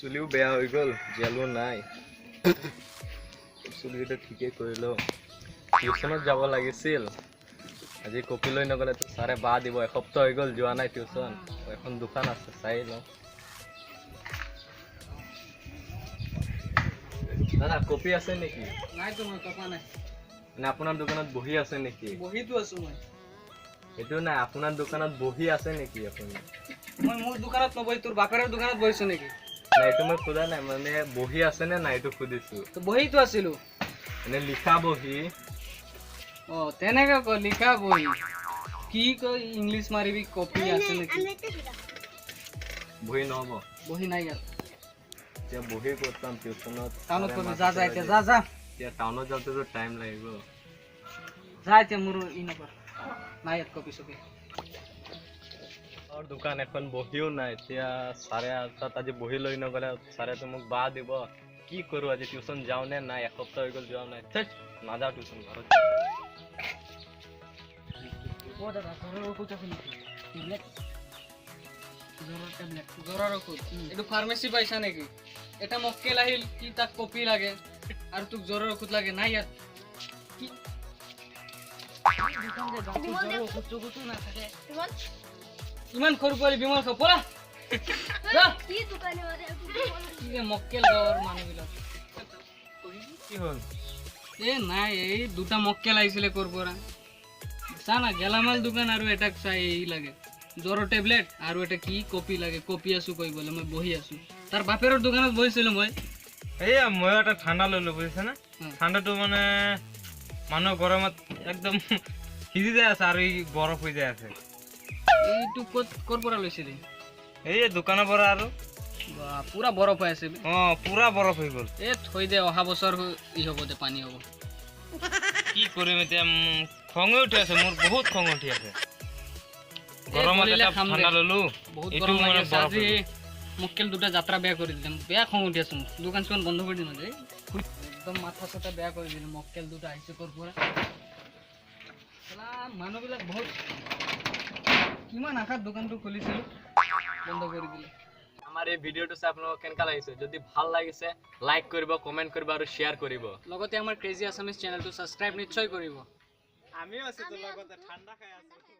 চুলিও বেয়া হৈ গ'ল, জেলো নাই। চুলিটো ঠিকেই কৰি লওঁ। টিউচনত যাব লাগিছিল, আজি কপি লৈ নগ'লে ছাৰে বা দিব। এসপ্তাহ হৈ গ'ল যোৱা নাই টিউচন। এখন দোকান আছে, চাই লওঁ। দাদা কপি আছে নেকি? নাই তো মই টকা নাই। নে আপোনাৰ দোকানত বহি আছে নেকি? বহিতো আছো মই। এইটো নাই, আপোনাৰ দোকানত বহি আছে নেকি আপুনি? মই মোৰ দোকানত নবহি তোৰ বাপেৰৰ দোকানত বহিছো নেকি? নাই, এইটো মই সোধা নাই, মানে বহি আছে নে নাই এইটো সুধিছো। তো বহিতো আছিলো। এনে লিখা বহি? অ তেনেকে ক, লিখা বহি। কি কয় ইংলিছ মাৰিবি, কপি আছে নেকি? বহি নহ'ব? বহি নাই ইয়াত। এতিয়া বহি করতাম টিউশনত। টাউনত করবি, যা যা এতিয়া, যা যা। এতিয়া টাউনত যাওঁতেতো টাইম লাগিব। যা এতিয়া, মোৰ ই নকৰ। নাই ইয়াত কপি চপি। और দোকান এখন বহিও নাই। এতিয়া চাৰে আঠটাত আজি বহি লৈ নগ'লে চাৰেতো মোক বা দিব। কি কৰো আজি, টিউচন যাওঁ নে নাই? এসপ্তাহ হৈ গ'ল যোৱা নাই। থেত, নাযাওঁ টিউচন, ঘৰত যাওঁ। ও দাদা, জ্বৰৰ ঔষধ আছে নেকি? টেবলেট? জ্বৰৰ টেবলেট, জ্বৰৰ ঔষধ। এইটো ফাৰ্মাচী পাইছা নেকি? এটা মক্কেল আহিল, কি তাক কপি লাগে আৰু তোক জ্বৰৰ ঔষধ লাগে? নাই ইয়াত। কি দোকান দে, জ্বৰৰ ঔষধ চৌষধো নাথাকে। ইমান সৰু পোৱালি বিমল খাব, পৰা। মক্কেল গাঁৱৰ মানুহবিলাক। কি হ'ল? নাই, এই দুটা মক্কেল আহিছিলে ক'ৰ পৰা। চা না, গেলামাল দোকান আৰু এটাক চাই এই লাগে জ্বৰৰ টেবলেট আৰু এটা কি কপি লাগে। কপি আছো কৈ বোলে, মই বহি আছো। তাৰ বাপেৰৰ দোকানত বহিছিলো মই। এইয়া মই এটা ঠাণ্ডা ললো, বুজিছে না? ঠাণ্ডাটো মানে মানুহ গৰমত একদম সিজি যায় আছে আৰু ই বৰফ হৈ যায় আছে। এইটো ক'ৰ পৰা লৈছিলি? এই দোকানৰ পৰা আৰু পুৰা বৰফ হৈ আছে। পুৰা বৰফ হৈ গ'ল। থৈ দে, অহা বছৰ ই হ'ব দে, পানী হ'ব। কি কৰিম এতিয়া, খঙে উঠি আছে, মোৰ বহুত খং উঠি আছে। গৰমত এটা ঠাণ্ডা ললো, বহুত এইটো গৰম মানে লাগি আছে। বৰফ আজি মক্কেল দুটা যাত্ৰা বেয়া কৰি দিলে, বেয়া খং উঠি আছে মোৰ। দোকান চোকান বন্ধ কৰি দিম আজি। একদম মাথা চাথা বেয়া কৰি দিলে। মক্কেল দুটা আহিছে ক'ৰ পৰা। মানুহবিলাক বহুত, কিমান আশাত দোকানটো খুলিছিলো, বন্ধ কৰি দিলে। আমাৰ এই ভিডিঅ'টো চাই আপোনালোকক কেনেকা লাগিছে? যদি ভাল লাগিছে লাইক কৰিব, কমেন্ট কৰিব আৰু শ্বেয়াৰ কৰিব। লগতে আমাৰ ক্ৰেজি আছামিজ চেনেলটো ছাবস্ক্ৰাইব নিশ্চয় কৰিব। আমিও আছো তোৰ লগতে, ঠাণ্ডা খাই আছো।